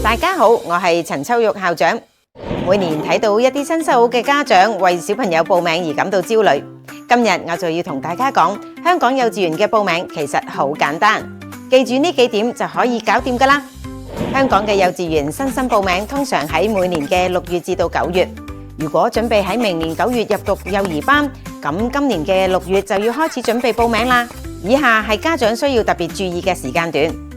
大家好，我係陳秋玉校長。每年睇到一啲新手嘅家長為小朋友報名而感到焦慮，今日我就要同大家講，香港幼稚園嘅報名其實好簡單，記住呢幾點就可以搞掂㗎啦。香港嘅幼稚園新生報名通常喺每年嘅6月至到9月。如果準備喺明年9月入讀幼兒班，咁今年嘅6月就要開始準備報名啦。以下係家長需要特別注意嘅時間段。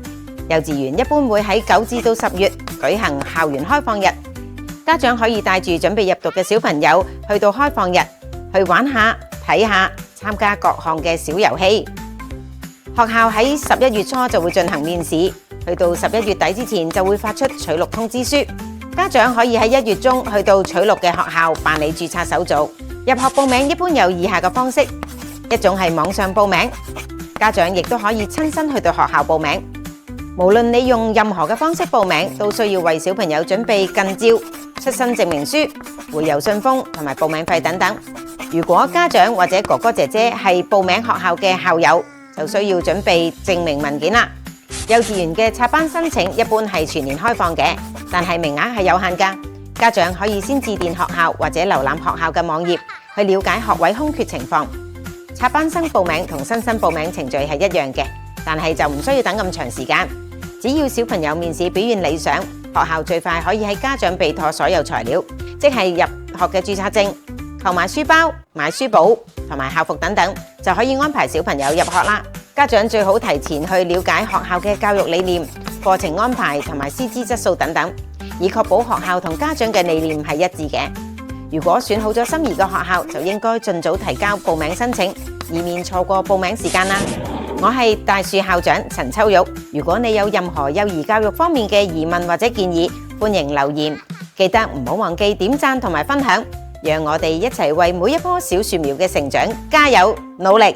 幼稚園一般會喺9至到10月舉行校園開放日，家長可以帶住準備入讀嘅小朋友去到開放日去玩下、睇下、參加各項嘅小遊戲。學校喺11月初就會進行面試，去到11月底之前就會發出取錄通知書。家長可以喺1月中去到取錄嘅學校辦理註冊手續。入學報名一般有以下嘅方式，一種係網上報名，家長亦都可以親身去到學校報名。無論你用任何嘅方式報名，都需要為小朋友準備近照、出生證明書、回郵信封同埋報名費等等。如果家長或者哥哥姐姐係報名學校嘅校友，就需要準備證明文件啦。幼稚園嘅插班申請一般係全年開放嘅，但係名額係有限㗎。家長可以先致電學校或者瀏覽學校嘅網頁，去了解學位空缺情況。插班生報名同新生報名程序係一樣嘅，但係就唔需要等咁長時間。只要小朋友面試表現理想，學校最快可以喺家長備妥所有材料，即係入學嘅註冊證、購買書包、買書簿同埋校服等等，就可以安排小朋友入學啦。家長最好提前去了解學校嘅教育理念、課程安排同埋師資質素等等，以確保學校同家長嘅理念係一致嘅。如果選好咗心儀嘅學校，就應該盡早提交報名申請，以免錯過報名時間啦。我係大樹校長陳秋玉。如果你有任何幼兒教育方面嘅疑問或者建議，歡迎留言。記得唔好忘記點讚同埋分享，讓我哋一齊為每一棵小樹苗嘅成長加油努力。